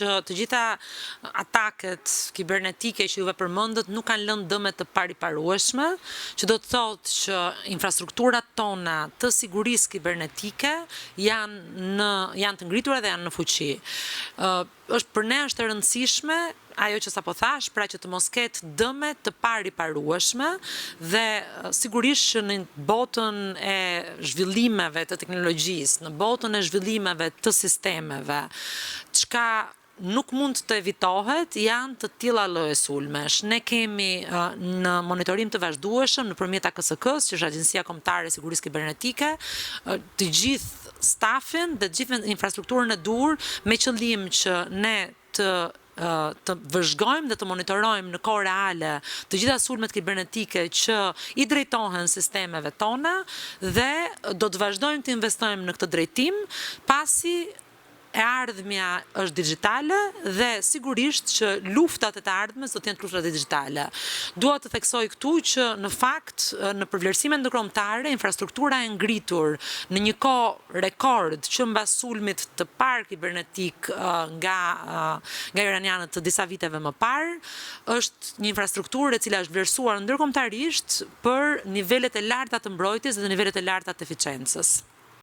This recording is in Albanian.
Të gjitha ataket kibernetike që juve përmendët nuk kanë lënë dëme të pariparueshme, që do të thotë që infrastrukturat tona të sigurisë kibernetike janë të ngritura dhe janë në fuqi. Për ne është e rëndësishme ajo që sapo thash, pra që të mos ketë dëme të pariparueshme dhe sigurisht që në botën e zhvillimeve të teknologjisë, në botën e zhvillimeve të sistemeve, çka nuk mund të evitohet janë të tilla lloje sulmesh. Ne kemi në monitorim të vazhdueshëm nëpërmjet AKSK-s, që është Agjencia Kombëtare e Sigurisë Kibernetike, të gjithë stafin dhe të gjithë infrastrukturën e dur me qëllim që ne të vëzhgojmë dhe të monitorojmë në kohë reale të gjitha sulmet kibernetike që i drejtohen sistemeve tona dhe do të vazhdojmë të investojmë në këtë drejtim pasi e ardhmja është digjitale dhe sigurisht që luftat e të ardhmes do të jenë luftat digjitale. Dua të theksoj këtu që në fakt në përvlerësime ndërkombëtare infrastruktura e ngritur në një kohë rekord që mbas sulmit të parë kibernetik nga iranianët të disa viteve më parë është një infrastrukturë e cila është vlerësuar ndërkombëtarisht për nivelet e larta të mbrojtjes dhe nivelet e larta të eficiencës.